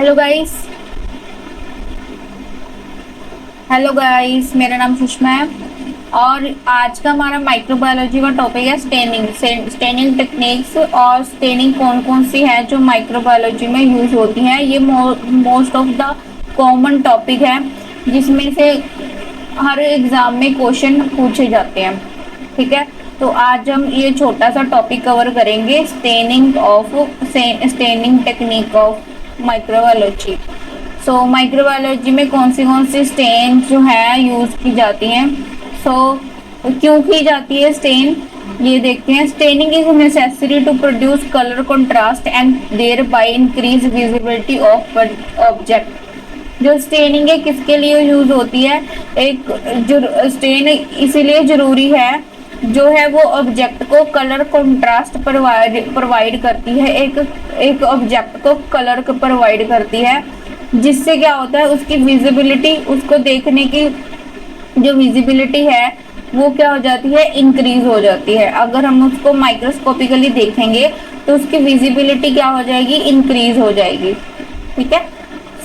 Hello guys. Hello guys, मेरा नाम सुषमा है और आज का हमारा माइक्रोबायोलॉजी का टॉपिक है स्टेनिंग टेक्निक्स। और स्टेनिंग कौन कौन सी है जो माइक्रोबायोलॉजी में यूज होती हैं। ये most of the common topic है जिसमें से हर एग्जाम में क्वेश्चन पूछे जाते हैं। ठीक है, तो आज हम ये छोटा सा टॉपिक कवर करेंगे, staining technique of microbiology. Microbiology में कौन सी स्टेन जो है यूज की जाती हैं। क्यों की जाती है स्टेन, ये देखते हैं। Staining is necessary to produce colour contrast and thereby increase visibility of object. जो स्टेनिंग है किसके लिए यूज होती है, एक जो स्टेन इसीलिए जरूरी है जो है वो ऑब्जेक्ट को कलर कंट्रास्ट प्रोवाइड करती है, एक ऑब्जेक्ट को कलर प्रोवाइड करती है, जिससे क्या होता है उसकी विजिबिलिटी, उसको देखने की जो विजिबिलिटी है वो क्या हो जाती है, इंक्रीज हो जाती है। अगर हम उसको माइक्रोस्कोपिकली देखेंगे तो उसकी विजिबिलिटी क्या हो जाएगी, इंक्रीज हो जाएगी। ठीक है,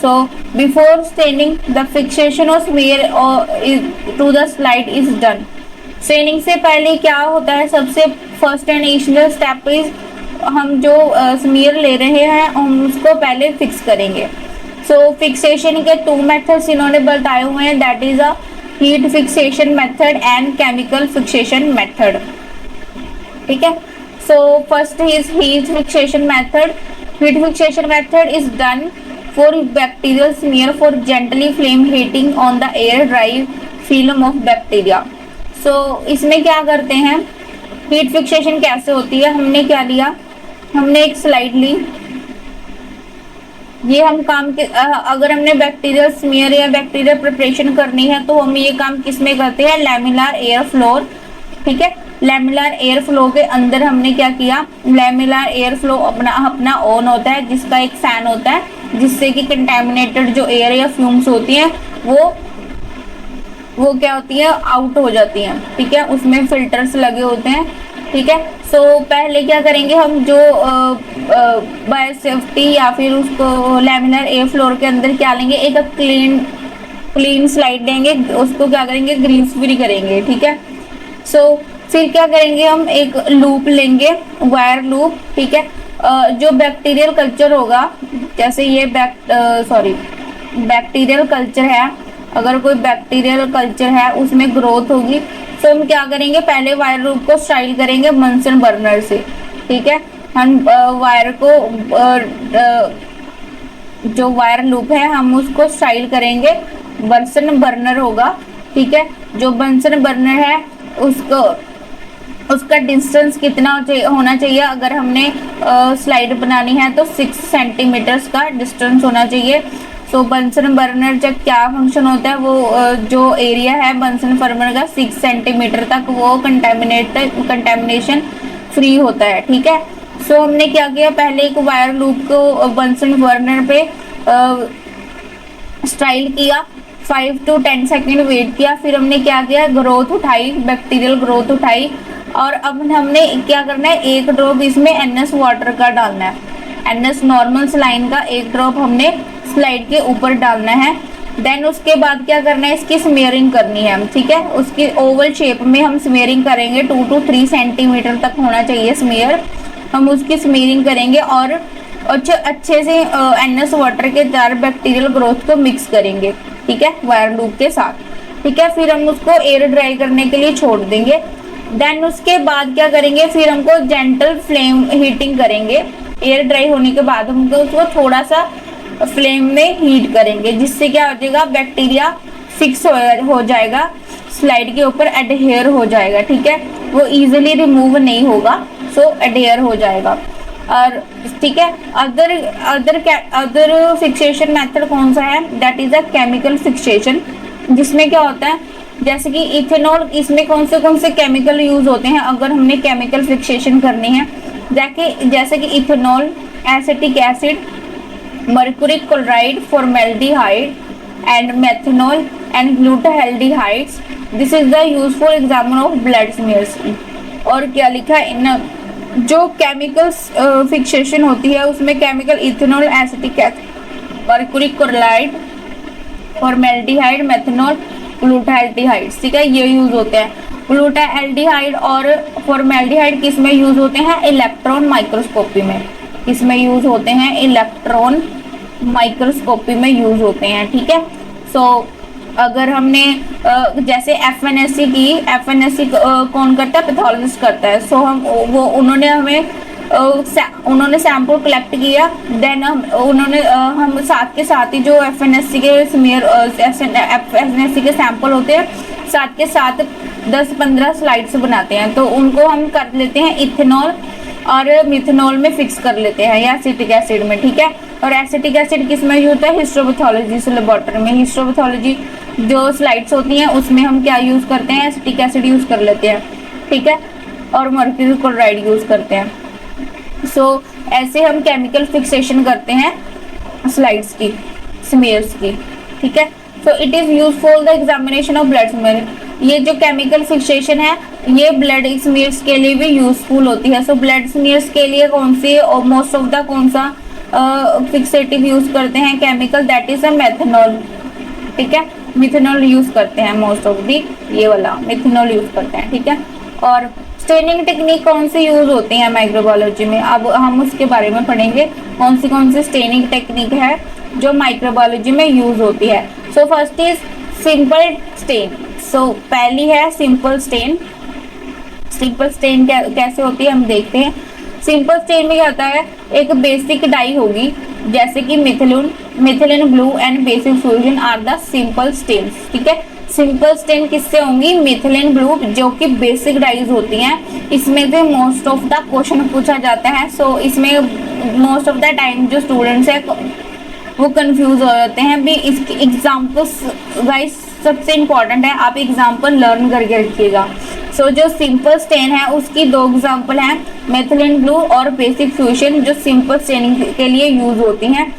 so before staining the fixation of smear to the slide is done. Staining से पहले क्या होता है, सबसे first and initial step is हम जो स्मीयर ले रहे हैं हम उसको पहले फिक्स करेंगे। फिक्सेशन के 2 मेथड्स इन्होंने बताए हुए हैं, that is a heat fixation method and chemical fixation method. ठीक है, so first is heat fixation method. Heat fixation method is done for bacterial smear for gently flame heating on the air dry film of bacteria. इसमें क्या करते हैं, heat fixation कैसे होती है, हमने क्या लिया, हमने एक स्लाइड ली, ये हम काम के अगर हमने बैक्टीरियल स्मीयर या बैक्टीरियल प्रिपरेशन करनी है तो हम ये काम किस में करते हैं, लैमिनार एयर फ्लो। ठीक है, लैमिनार एयर फ्लो के अंदर हमने क्या किया, लैमिनार एयर फ्लो अपना ऑन होता है, जिसका एक फैन होता है जिससे कि कंटेमिनेटेड जो एयर या फ्यूम्स होती हैं वो क्या होती है, आउट हो जाती हैं। ठीक है, उसमें फिल्टर्स लगे होते हैं। ठीक है, पहले क्या करेंगे हम, जो बायो सेफ्टी या फिर उसको लैमिनार एयर फ्लोर के अंदर क्या लेंगे, एक क्लीन स्लाइड लेंगे, उसको क्या करेंगे, ग्रीस फ्री करेंगे। ठीक है, फिर क्या करेंगे, हम एक लूप लेंगे, वायर लूप। ठीक है, जो बैक्टीरियल कल्चर होगा, जैसे ये बैक्टीरियल कल्चर है, अगर कोई बैक्टीरियल कल्चर है उसमें ग्रोथ होगी, तो हम क्या करेंगे, पहले वायर लूप को स्टाइल करेंगे बंसन बर्नर से। ठीक है, हम वायर को जो वायर लूप है हम उसको स्टाइल करेंगे, बंसन बर्नर होगा। ठीक है, जो बंसन बर्नर है उसका डिस्टेंस कितना होना चाहिए, अगर हमने स्लाइड बनानी है तो 6 सेंटीमीटर्स का डिस्टेंस होना चाहिए। बंसन बर्नर जब क्या फंक्शन होता है, वो जो एरिया है बंसन बर्नर का 6 सेंटीमीटर तक वो कंटेमिनेशन फ्री होता है। ठीक है, हमने क्या किया, पहले एक वायर लूप को बंसन बर्नर पे स्टाइल किया, 5 to 10 सेकेंड वेट किया, फिर हमने क्या किया, ग्रोथ उठाई, बैक्टीरियल ग्रोथ उठाई, और अब हमने क्या करना है, एक ड्रॉप इसमें NS वाटर का डालना है, NS नॉर्मल सलाइन का एक ड्रॉप हमने स्लाइड के ऊपर डालना है। देन उसके बाद क्या करना है, इसकी स्मेयरिंग करनी है। ठीक है, उसकी ओवल शेप में हम स्मेयरिंग करेंगे, 2 to 3 सेंटीमीटर तक होना चाहिए स्मेयर, हम उसकी स्मेयरिंग करेंगे और अच्छे से NS वाटर के जार बैक्टीरियल ग्रोथ को मिक्स करेंगे। ठीक है, वायर लूप के साथ। ठीक है, फिर हम उसको एयर ड्राई करने के लिए छोड़ देंगे। देन उसके बाद क्या करेंगे, फिर हमको जेंटल फ्लेम हीटिंग करेंगे, एयर ड्राई होने के बाद हमको उसको थोड़ा सा फ्लेम में हीट करेंगे, जिससे क्या हो जाएगा, बैक्टीरिया फिक्स हो जाएगा, स्लाइड के ऊपर एडहेयर हो जाएगा। ठीक है, वो इजीली रिमूव नहीं होगा, एडहेयर हो जाएगा। और ठीक है, अदर फिक्सेशन मेथड कौन सा है, that is a chemical fixation, जिसमें क्या होता है, जैसे कि इथेनॉल, इसमें कौन से केमिकल यूज होते हैं अगर हमने केमिकल फिक्सेशन करनी है, जैसे कि ethanol, acetic acid, mercury chloride, formaldehyde and methanol and glutaraldehydes. This is the useful example of blood smears. और क्या लिखा है इन जो केमिकल फिक्सेशन होती है उसमें chemical ethanol, acetic mercury chloride, formaldehyde, methanol, ग्लूटाल्डिहाइड, ठीक है, ये यूज होते हैं। ग्लूटाल्डिहाइड और फॉर्मेल्डिहाइड किस में यूज होते हैं? इलेक्ट्रॉन माइक्रोस्कोपी में। किसमें यूज होते हैं? इलेक्ट्रॉन माइक्रोस्कोपी में यूज होते हैं, ठीक है। सो अगर हमने जैसे एफएनएससी की, एफएनएससी कौन करता है? पैथोलॉजिस्ट करता है। सो हम वो उन्होंने सैंपल कलेक्ट किया, देन हम साथ के साथ ही जो एफएनएससी के एफएनएससी के सैंपल होते हैं, साथ के साथ 10-15 स्लाइड्स बनाते हैं, तो उनको हम कर लेते हैं इथेनॉल और मिथेनॉल में फिक्स कर लेते हैं, या एसिटिक एसिड में, ठीक है। और एसिटिक एसिड किस में यूज होता है? हिस्टोपैथोलॉजी लेबोरेटरी में। हिस्टोपैथोलॉजी जो स्लाइड्स होती हैं उसमें हम क्या यूज करते हैं? एसिटिक एसिड यूज कर लेते हैं, ठीक है, और मर्क्यूरी क्लोराइड यूज करते हैं। सो ऐसे हम केमिकल फिक्सेशन करते हैं स्लाइड्स की, स्मीयर्स की, ठीक है। So it is use for the examination of blood smear. ये जो केमिकल फिक्सेशन है ये ब्लड स्मीयर्स के लिए भी यूजफुल होती है। सो ब्लड स्मीयर्स के लिए कौन सी मोस्ट ऑफ द कौन सा फिक्सेटिव यूज करते हैं chemical? That is a methanol, ठीक है, मिथेनॉल यूज करते हैं मोस्ट ऑफ दी, ये वाला मिथेनॉल यूज करते हैं, ठीक है। और स्टेनिंग टेक्निक कौन सी यूज होती है माइक्रोबायोलॉजी में? अब हम उसके बारे में पढ़ेंगे, कौन सी स्टेनिंग टेक्निक है जो माइक्रोबायोलॉजी में यूज होती है। So first is simple stain. So पहली है सिंपल स्टेन। सिंपल स्टेन कैसे होती है हम देखते हैं। सिंपल स्टेन में क्या होता है? एक बेसिक डाई होगी, जैसे कि methylene blue and basic fuchsin are the simple stains, ठीक है। सिंपल स्टेन किससे होंगी? मिथिलिन ब्लू, जो कि बेसिक डाइज होती हैं। इसमें से मोस्ट ऑफ द क्वेश्चन पूछा जाता है। सो इसमें मोस्ट ऑफ द टाइम जो स्टूडेंट्स है वो कंफ्यूज हो जाते हैं भी। इसके एग्जाम्पल्स गाइस सबसे इम्पॉर्टेंट है, आप एग्जाम्पल लर्न करके रखिएगा। सो जो सिंपल स्टेन है उसकी 2 एग्जाम्पल हैं, मेथिलिन ब्लू और बेसिक फ्यूजन, जो सिंपल स्टेनिंग के लिए यूज होती हैं,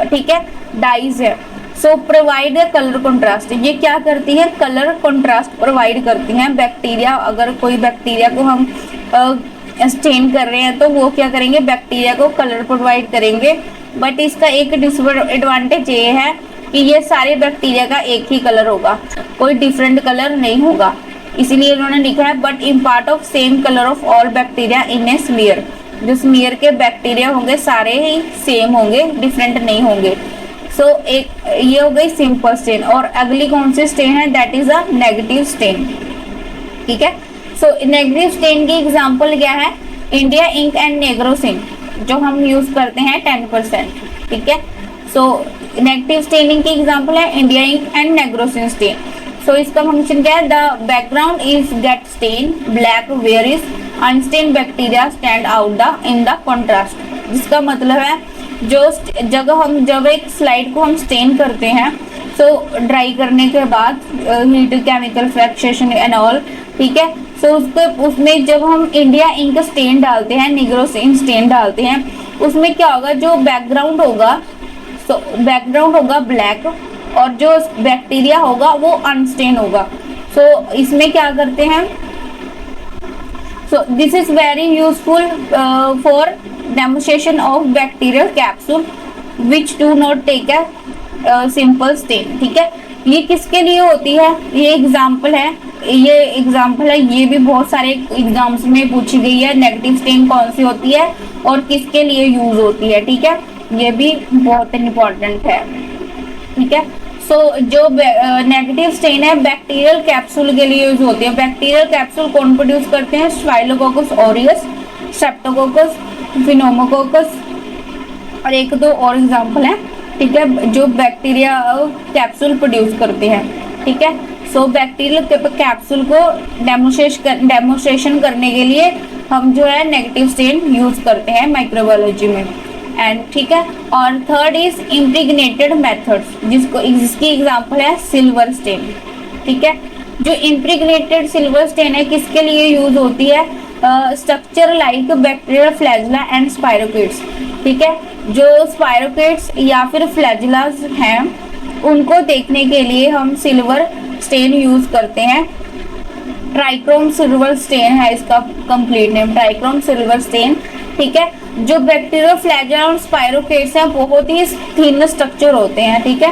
ठीक है, डाइज है। सो प्रोवाइड कलर कंट्रास्ट, ये क्या करती है? कलर कंट्रास्ट प्रोवाइड करती हैं। बैक्टीरिया, अगर कोई बैक्टीरिया को हम स्टेन कर रहे हैं तो वो क्या करेंगे? बैक्टीरिया को कलर प्रोवाइड करेंगे। बट इसका एक डिसएडवांटेज ये है कि ये सारे बैक्टीरिया का एक ही कलर होगा, कोई डिफरेंट कलर नहीं होगा। इसीलिए उन्होंने लिखा है but impart of same colour of all bacteria in A smear. जो स्मीयर के बैक्टीरिया होंगे सारे ही सेम होंगे, डिफरेंट नहीं होंगे। सो एक ये हो गई सिंपल स्टेन। और अगली कौन सी स्टेन है? That is a negative stain, ठीक है। सो नेगेटिव स्टेन की एग्जांपल क्या है? इंडिया इंक एंड नेग्रोसिन, जो हम यूज करते हैं 10%, ठीक है। सो नेगेटिव स्टेनिंग की एग्जांपल है India ink and nigrosin stain. So इसका फंक्शन क्या है? The background is get stain black where is unstain bacteria stand out the in the contrast. जिसका मतलब है जब एक स्लाइड को हम स्टेन करते हैं, सो ड्राई करने के बाद हीट केमिकल फ्रैक्चरेशन एंड ऑल, ठीक है। सो उसमें जब हम इंडिया इंक स्टेन डालते हैं, नेग्रोसिन स्टेन डालते हैं, उसमें क्या होगा? जो बैकग्राउंड होगा, सो बैकग्राउंड होगा ब्लैक और जो बैक्टीरिया होगा वो अनस्टेन होगा। सो इसमें क्या करते हैं? So this is very useful for demonstration of bacterial capsule which do not take a simple stain, ठीक है। ये किसके लिए होती है? ये एग्जाम्पल है, ये भी बहुत सारे एग्जाम्स में पूछी गई है। नेगेटिव स्टेन कौन सी होती है और किसके लिए यूज होती है, ठीक है, ये भी बहुत इम्पोर्टेंट है, ठीक है। सो जो नेगेटिव स्टेन है बैक्टीरियल कैप्सूल के लिए यूज होती है। बैक्टीरियल कैप्सूल कौन प्रोड्यूस करते हैं? स्टाइलोकोकस ऑरियस, स्ट्रेप्टोकोकस, फिनोमोकोकस और 1-2 और एग्जाम्पल है, ठीक है, जो बैक्टीरिया कैप्सूल प्रोड्यूस करते हैं, ठीक है। सो बैक्टीरियल कैप्सूल को डेमोन्स्ट्रेशन करने के लिए हम जो है नेगेटिव स्टेन यूज करते हैं माइक्रोबायोलॉजी में, एंड ठीक है। और थर्ड इज इम्प्रिग्नेटेड मेथड्स, जिसकी एग्जांपल है सिल्वर स्टेन, ठीक है। जो इम्प्रिग्नेटेड सिल्वर स्टेन है किसके लिए यूज होती है? Structure like bacterial flagella and स्पाइरोकीट्स, ठीक है। जो स्पाइरोकीट्स या फिर फ्लैजिलास हैं उनको देखने के लिए हम सिल्वर स्टेन यूज करते हैं। ट्राइक्रोम सिल्वर स्टेन है इसका complete name, trichrome silver stain, ठीक है। जो बैक्टीरिया फ्लैजेला और स्पाइरोकेट्स हैं बहुत ही थिन स्ट्रक्चर होते हैं, ठीक है,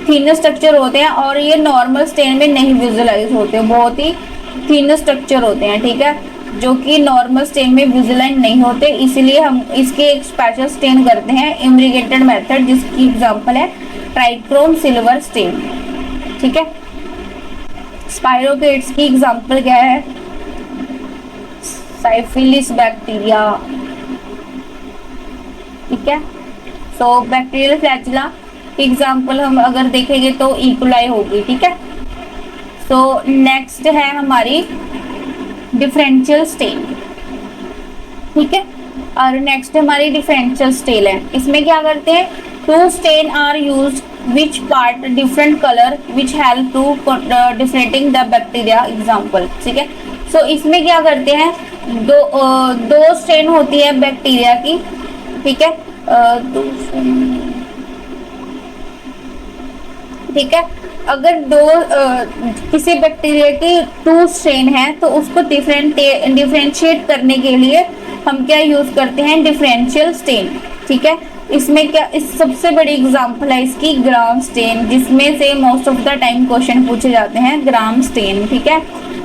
थिन स्ट्रक्चर होते हैं और ये नॉर्मल स्टेन में नहीं विजुअलाइज होते, बहुत ही थिन स्ट्रक्चर होते हैं, ठीक है, जो कि नॉर्मल स्टेन में विजुअलाइज नहीं होते, इसलिए हम इसके एक स्पेशल स्टेन करते हैं इम्ब्रिगेटेड मेथड, जिसकी एग्जांपल है ट्राइक्रोम सिल्वर स्टेन, ठीक है। स्पाइरोकेट्स की एग्जांपल क्या है, साइफिलिस बैक्टीरिया, ठीक है। सो बैक्टीरियल फ्लैजेला एग्जांपल हम अगर देखेंगे तो इकोलाई होगी, ठीक है। सो नेक्स्ट है हमारी डिफरेंशियल स्टेन, ठीक है, और नेक्स्ट हमारी डिफरेंशियल स्टेन है। इसमें क्या करते हैं, two stain are used which part different color which help to differentiating the bacteria example, ठीक है। सो इसमें क्या करते हैं, दो स्ट्रेन होती है बैक्टीरिया की, ठीक है, ठीक है। अगर किसी बैक्टीरिया की टू स्ट्रेन है तो उसको डिफरेंशिएट करने के लिए हम क्या यूज करते हैं, डिफरेंशियल स्टेन, ठीक है। इसमें क्या, इस सबसे बड़ी एग्जांपल है इसकी ग्राम स्टेन, जिसमें से most of the time question पूछे जाते हैं ग्राम स्टेन, ठीक है।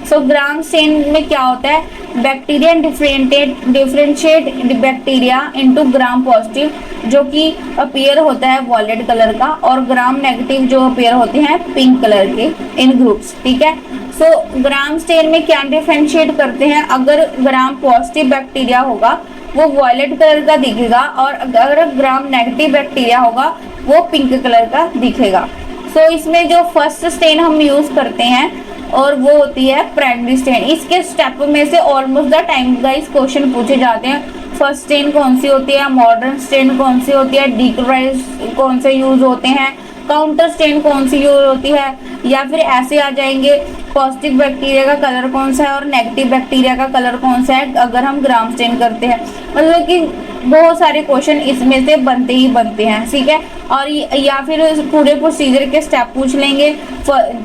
सो ग्राम स्टेन में क्या होता है, bacteria differentiate bacteria into gram positive, जो कि अपीयर होता है वॉयलेट कलर का, और ग्राम नेगेटिव जो अपीयर होते हैं पिंक कलर के, इन ग्रुप्स, ठीक है। सो ग्राम स्टेन में क्या डिफरेंशिएट करते हैं, अगर ग्राम पॉजिटिव बैक्टीरिया होगा वो वॉयलेट कलर का दिखेगा, और अगर ग्राम नेगेटिव बैक्टीरिया होगा वो पिंक कलर का दिखेगा। सो इसमें जो फर्स्ट स्टेन हम यूज करते हैं और वो होती है प्राइमरी स्टेन। इसके स्टेप में से almost the time guys question पूछे जाते हैं, फर्स्ट स्टेन कौन सी होती है, मॉडर्न स्टेन कौन सी होती है, डीक्लोराइज कौन से यूज होते हैं, काउंटर स्टेन कौन सी यूज होती है, या फिर ऐसे आ जाएंगे पॉजिटिव बैक्टीरिया का कलर कौन सा है और नेगेटिव बैक्टीरिया का कलर कौन सा है अगर हम ग्राम स्टेन करते हैं। मतलब कि बहुत सारे क्वेश्चन इसमें से बनते ही बनते हैं, ठीक है। और या फिर पूरे प्रोसीजर के स्टेप पूछ लेंगे,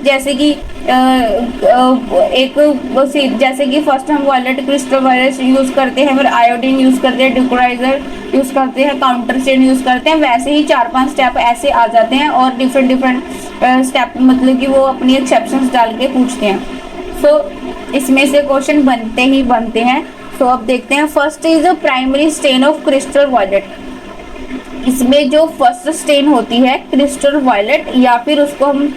जैसे कि जैसे कि फर्स्ट हम वॉयलेट क्रिस्टल वायरस यूज करते हैं, फिर आयोडीन यूज करते हैं, डिक्लोराइजर यूज करते हैं, काउंटर स्टेन यूज करते हैं, वैसे ही 4-5 स्टेप ऐसे आ जाते हैं और डिफरेंट स्टेप मतलब कि वो अपनी एक्सेप्शंस डाल के पूछते हैं। सो इसमें से क्वेश्चन बनते ही बनते हैं। सो अब देखते हैं, first is a primary stain of crystal violet. इसमें जो फर्स्ट स्टेन होती है क्रिस्टल वॉयलेट, या फिर उसको हम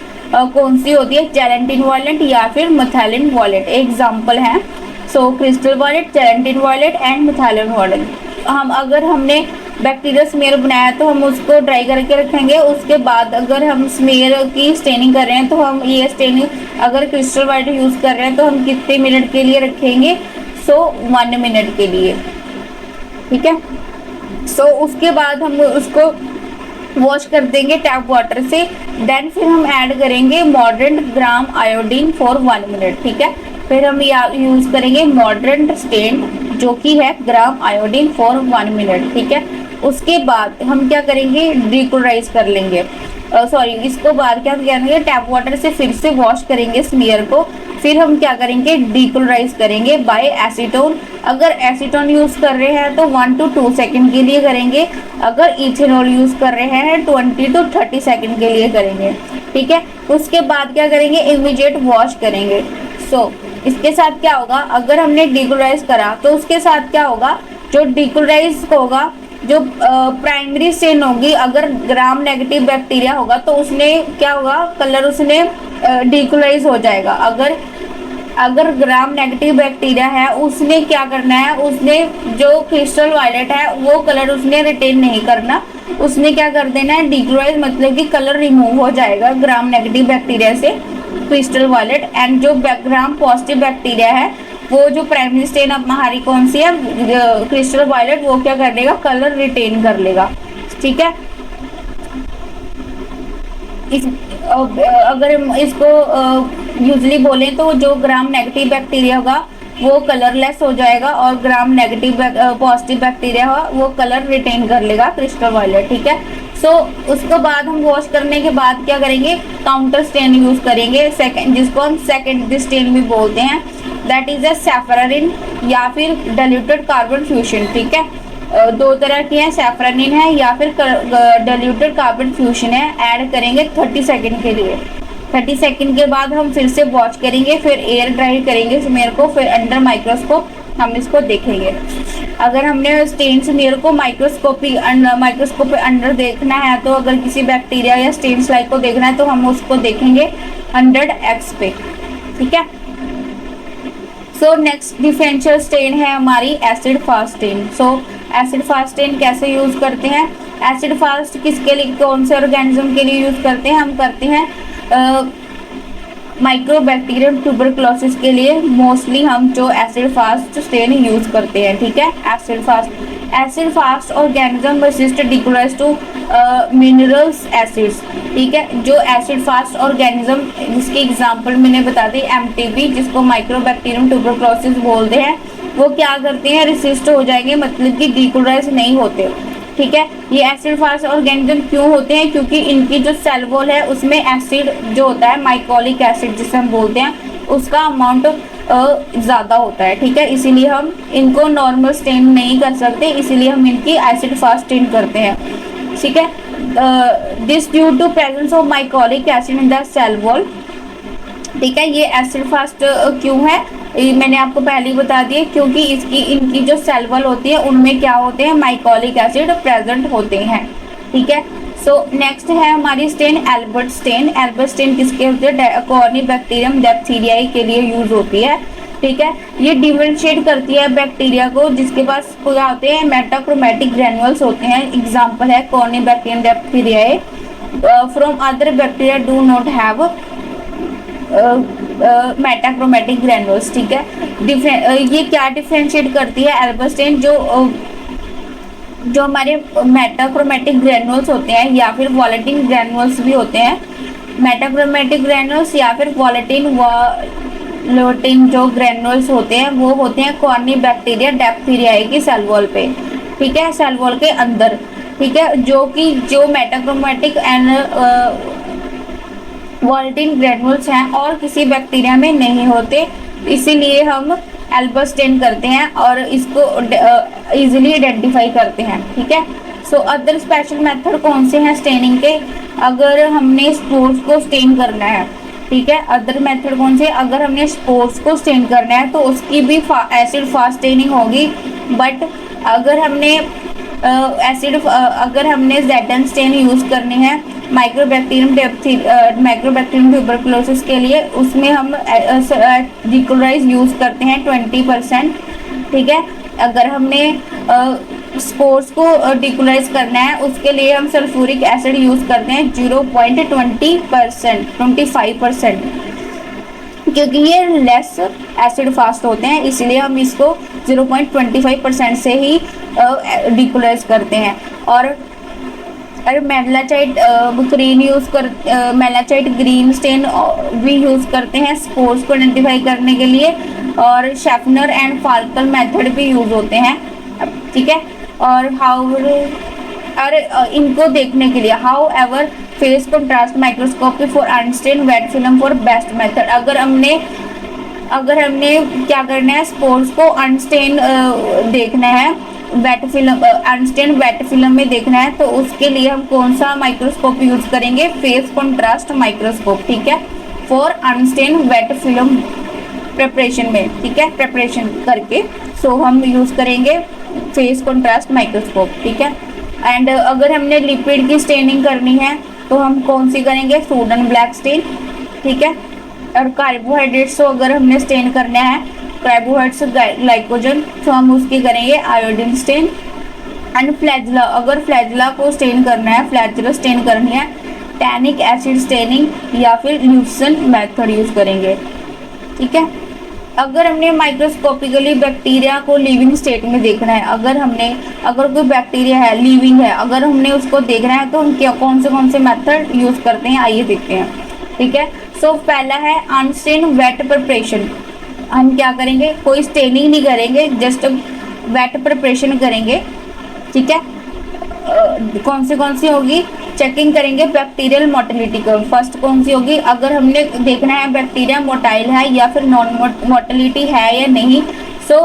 कौन सी होती है, जेलेंटिन वॉयलेट या फिर मिथाइलिन वॉयलेट, एग्जाम्पल है। So crystal violet, gelatin violet and methylene violet. अगर हमने बैक्टीरिया स्मेयर बनाया तो हम उसको ड्राई करके रखेंगे, उसके बाद अगर हम स्मेयर की स्टेनिंग कर रहे हैं तो हम ये स्टेनिंग अगर क्रिस्टल वॉयलेट यूज कर रहे हैं तो हम कितने मिनट के लिए रखेंगे, सो 1 मिनट के लिए, ठीक है। सो उसके बाद हम उसको वॉश कर देंगे टैप वाटर से, देन फिर हम ऐड करेंगे modern gram iodine for 1 minute, ठीक है। फिर हम यूज करेंगे मॉडर्न स्टेन जो कि है ग्राम आयोडीन फॉर 1 मिनट, ठीक है। उसके बाद हम क्या करेंगे, डिक्लोराइज कर लेंगे, इसको बाद क्या करेंगे, टैप वाटर से फिर से वॉश करेंगे स्मीयर को, फिर हम क्या करेंगे, डिक्लोराइज करेंगे बाय एसीटोन। अगर एसीटोन यूज कर रहे हैं तो 1 to 2 सेकंड के लिए करेंगे, अगर इथेनॉल यूज कर रहे हैं 20 to 30 सेकंड के लिए करेंगे, ठीक है। उसके बाद क्या करेंगे, इमीडिएट वॉश करेंगे। सो इसके साथ क्या होगा, अगर हमने डिक्लोराइज करा तो उसके साथ क्या होगा, जो डिक्लोराइज होगा, जो प्राइमरी स्टेन होगी, अगर ग्राम नेगेटिव बैक्टीरिया होगा तो उसने क्या होगा, कलर उसने डिक्लोराइज हो जाएगा। अगर ग्राम नेगेटिव बैक्टीरिया है उसने क्या करना है, उसने जो क्रिस्टल वायलेट है वो कलर उसने रिटेन नहीं करना, उसने क्या कर देना है, डिक्लोराइज, मतलब कि कलर रिमूव हो जाएगा ग्राम नेगेटिव बैक्टीरिया से क्रिस्टल वायलेट। एंड जो ग्राम पॉजिटिव बैक्टीरिया है वो जो प्राइमरी स्टेन अब हमारी कौन सी है, क्रिस्टल वायलेट, वो क्या कर लेगा, कलर रिटेन कर लेगा, ठीक है। अगर इसको यूजली बोलें तो जो ग्राम नेगेटिव बैक्टीरिया होगा वो कलरलेस हो जाएगा और ग्राम नेगेटिव पॉजिटिव बैक्टीरिया होगा वो कलर रिटेन कर लेगा क्रिस्टल वायलेट, ठीक है। सो उसके बाद हम वॉश करने के बाद क्या करेंगे, काउंटर स्टेन यूज करेंगे, सेकंड, जिसको हम सेकेंडरी स्टेन भी बोलते हैं, दैट इज अ सैफरन या फिर डाइल्यूटेड कार्बन फ्यूजन, ठीक है। दो तरह की है, सैफरानिन है या फिर डाइल्यूटेड कार्बन फ्यूजन है। ऐड करेंगे 30 सेकंड के लिए। 30 सेकंड के बाद हम फिर से वॉश करेंगे, फिर एयर ड्राई करेंगे स्मेयर को, फिर अंडर माइक्रोस्कोप हम इसको देखेंगे। अगर हमने स्टेन स्मेयर को माइक्रोस्कोप पे अंडर देखना है, तो अगर किसी बैक्टीरिया या स्टेन स्लाइड को देखना है तो हम उसको देखेंगे 100x पे, ठीक है। सो नेक्स्ट डिफरेंशियल स्टेन है हमारी acid fast stain. So acid fast stain कैसे यूज करते हैं? एसिड फास्ट किसके लिए, कौन से ऑर्गेनिज्म के लिए यूज करते हैं? हम करते हैं माइक्रोबैक्टीरियम ट्यूबरकुलोसिस के लिए मोस्टली हम जो एसिड फास्ट स्टेन यूज करते हैं, ठीक है। Acid fast organism resist decolorize to minerals acids, ठीक है। जो एसिड फास्ट ऑर्गेनिज्म जिसकी एग्जांपल मैंने बता दी एमटीबी, जिसको माइक्रोबैक्टीरियम ट्यूबरकुलोसिस बोलते हैं, वो क्या करते हैं, रेसिस्ट हो जाएंगे, मतलब कि डिक्लोराइज नहीं होते, ठीक है। ये एसिड फास्ट ऑर्गेनिज्म क्यों होते हैं? क्योंकि इनकी जो सेल वॉल है उसमें एसिड जो होता है, माइकोलिक एसिड जिसे हम बोलते हैं, उसका अमाउंट ज़्यादा होता है, ठीक है। इसीलिए हम इनको नॉर्मल स्टेन नहीं कर सकते, इसीलिए हम इनकी एसिड फास्ट स्टेन करते हैं, ठीक है। This due to presence of mycolic acid in the cell wall, ठीक है। ये एसिड फास्ट क्यों है, मैंने आपको पहले ही बता दिया, क्योंकि इनकी जो सेल वॉल होती है उनमें क्या होते हैं, माइकोलिक एसिड प्रेजेंट होते हैं, ठीक है। सो नेक्स्ट है हमारी stain Albert stain. Albert stain किसके होते हैं? कॉर्नीबैक्टीरियम डिप्थीरियाई के लिए यूज होती है, ठीक है। ये डिफरेंशिएट करती है बैक्टीरिया को जिसके पास क्या होते हैं, मेटाक्रोमेटिक ग्रेन्युल्स होते हैं। एग्जाम्पल है corynebacterium diphtheriae from other bacteria do not have metachromatic granules, ठीक है। ये क्या डिफरेंशिएट करती है एल्बर्ट स्टेन? जो हमारे मेटाक्रोमेटिक ग्रेन्युल्स होते हैं या फिर वॉलेटिन ग्रेन्युल्स भी होते हैं, मेटाक्रोमेटिक ग्रेन्युल्स या फिर वॉलेटिन जो ग्रेन्युल्स होते हैं वो होते हैं कॉर्नीबैक्टीरिया डिप्थीरियाई की सेल वॉल पे, ठीक है, सेल वॉल के अंदर, ठीक है। जो मेटाक्रोमेटिक एंड वॉलेटिन ग्रेन्युल्स हैं और किसी बैक्टीरिया में नहीं होते, इसीलिए हम एल्बर्ट स्टेन करते हैं और इसको इजीली आइडेंटिफाई करते हैं, ठीक है। सो अदर स्पेशल मेथड कौन से हैं स्टेनिंग के? अगर हमने स्पोर्स को स्टेन करना है, ठीक है, अदर मेथड कौन से? अगर हमने स्पोर्स को स्टेन करना है तो उसकी भी एसिड फास्ट स्टेनिंग होगी, बट अगर हमने जेडन स्टेन यूज करनी है माइक्रोबैक्टीरियम ट्यूबरकुलोसिस के लिए, उसमें हम डिक्लोराइज यूज करते हैं 20%, ठीक है। अगर हमने स्पोर्स को डिक्लोराइज करना है उसके लिए हम सल्फ्यूरिक एसिड यूज करते हैं 0.20%, क्योंकि ये लेस एसिड फास्ट होते हैं, इसलिए हम इसको 0.25% से ही डिक्लोराइज करते हैं। और मेलाचाइट ग्रीन स्टेन भी यूज करते हैं स्पोर्स को आइडेंटिफाई करने के लिए, और शेफनर एंड फाल्कल मेथड भी यूज होते हैं, ठीक है। और इनको देखने के लिए however phase contrast microscopy for unstain wet film for best method. अगर हमने क्या करना है, स्पोर्स को अनस्टेन देखना है, अनस्टेन वेट फिल्म में देखना है, तो उसके लिए हम कौन सा माइक्रोस्कोप यूज करेंगे? फेस कंट्रास्ट माइक्रोस्कोप, ठीक है, for unstain wet film preparation में, ठीक है, प्रिपरेशन करके सो हम यूज करेंगे फेस कंट्रास्ट माइक्रोस्कोप, ठीक है। एंड अगर हमने लिपिड की स्टेनिंग करनी है तो हम कौन सी करेंगे? सोडन ब्लैक स्टेन, ठीक है। और कार्बोहाइड्रेट्स को अगर हमने स्टेन करना है, कार्बोहाइड्रेट्स ग्लाइकोजन, तो हम उसकी करेंगे आयोडीन स्टेन। एंड फ्लैजला, अगर फ्लैजला को स्टेन करना है, फ्लैजला स्टेन करनी है, टैनिक एसिड स्टेनिंग या फिर ल्यूसन मेथड यूज करेंगे, ठीक है। अगर हमने माइक्रोस्कोपिकली बैक्टीरिया को लिविंग स्टेट में देखना है, अगर कोई बैक्टीरिया है लिविंग है, अगर हमने उसको देखना है तो हम कौन से मेथड यूज करते हैं, आइए देखते हैं, ठीक है। सो पहला है अनस्टेन वेट प्रिपरेशन। हम क्या करेंगे? कोई स्टेनिंग नहीं करेंगे, जस्ट वेट प्रिपरेशन करेंगे, ठीक है। कौन सी होगी? चेकिंग करेंगे बैक्टीरियल मोटिलिटी को। फर्स्ट कौन सी होगी? अगर हमने देखना है बैक्टीरिया मोटाइल है या फिर नॉन मोटिलिटी है या नहीं, सो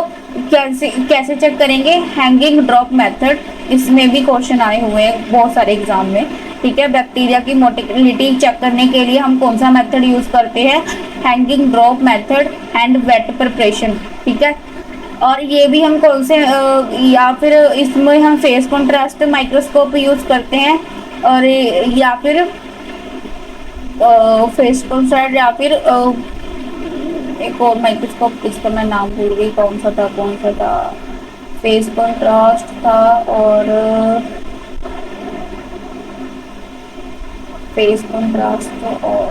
कैसे कैसे चेक करेंगे? हैंगिंग ड्रॉप मेथड, इसमें भी क्वेश्चन आए हुए हैं बहुत सारे एग्जाम में, ठीक है। बैक्टीरिया की मोटिलिटी चेक करने के लिए हम कौन सा मेथड यूज करते हैं? Hanging drop method and wet preparation, ठीक है। और ये भी हम कौन से या फिर इसमें हम फेस कॉन्ट्रास्ट माइक्रोस्कोप यूज करते हैं, और या फिर फेस कॉन्ट्रास्ट, या फिर एक और माइक्रोस्कोप, इसका मैं नाम भूल गई, कौन सा था, फेस कॉन्ट्रास्ट था और फेस कॉन्ट्रास्ट और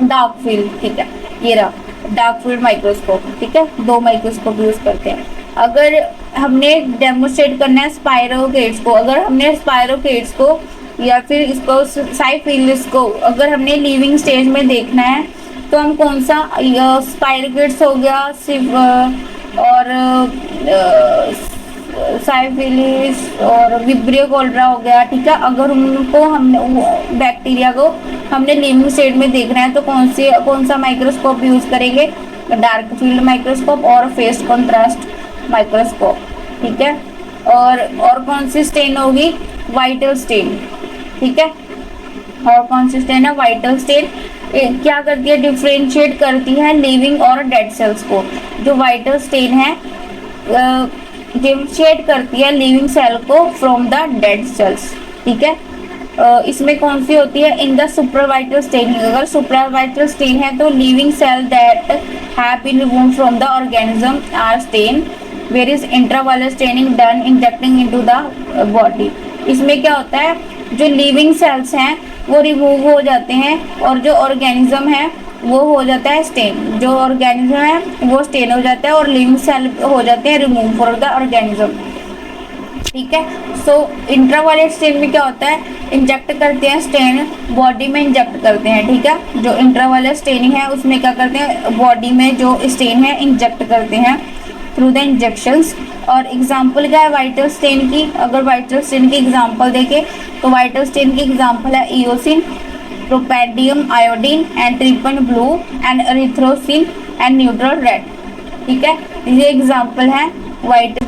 डार्क फील्ड, ठीक है, ये रहा डार्क फील्ड माइक्रोस्कोप, ठीक है। 2 माइक्रोस्कोप यूज करते हैं। अगर हमने डेमोस्ट्रेट करना है स्पाइरोगेट्स को, अगर हमने स्पाइरोगेट्स को या फिर इसको साइफिलिस को अगर हमने लिविंग स्टेज में देखना है, तो हम कौन सा, स्पाइरोगेट्स हो गया सिर्फ, और साइफिलिस और विब्रियो कोल्ड्रा हो गया, ठीक है। अगर उनको हमने बैक्टीरिया को हमने लिविंग स्टेट में देखना है, तो कौन सा माइक्रोस्कोप यूज करेंगे? डार्क फील्ड माइक्रोस्कोप और फेस कॉन्ट्रास्ट माइक्रोस्कोप, ठीक है। और कौन सी स्टेन होगी? वाइटल स्टेन, ठीक है। और कौन सी स्टेन है? Vital stain. क्या करती है? डिफ्रेंशिएट करती है लिविंग और डेड सेल्स को। जो वाइटल स्टेन है डिफ्रेंशिएट करती है लिविंग सेल को फ्रॉम द डेड सेल्स, ठीक है। इसमें कौन सी होती है? In the supravital stain. अगर सुपरवाइटल स्टेन है तो living cell that have been removed from the organism are stain, where is intravital staining done injecting into the body. इसमें क्या होता है? जो लिविंग सेल्स हैं वो रिमूव हो जाते हैं, और जो ऑर्गेनिज्म है वो हो जाता है स्टेन। जो ऑर्गेनिज्म है वो स्टेन हो जाता है, और लिविंग सेल हो जाते हैं रिमूव फॉर द ऑर्गेनिज्म, ठीक है। सो इंट्रावायलेट स्टेन में क्या होता है? इंजेक्ट करते हैं स्टेन, बॉडी में इंजेक्ट करते हैं, ठीक है। जो इंट्रावायलेट स्टेनिंग है उसमें क्या करते हैं? बॉडी में जो स्टेन है इंजेक्ट करते हैं थ्रू द इंजेक्शंस। और एग्जाम्पल क्या है वाइटल स्टेन की? अगर वाइटल स्टेन की एग्जाम्पल देखें तो वाइटल स्टेन की एग्जाम्पल है eosin, propidium iodine and trypan blue and erythrosine and neutral red, ठीक है। ये एग्जाम्पल है वाइट।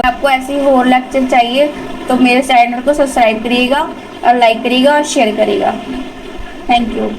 आपको ऐसे ही और लेक्चर चाहिए तो मेरे चैनल को सब्सक्राइब करिएगा और लाइक करिएगा और शेयर करिएगा। Thank you.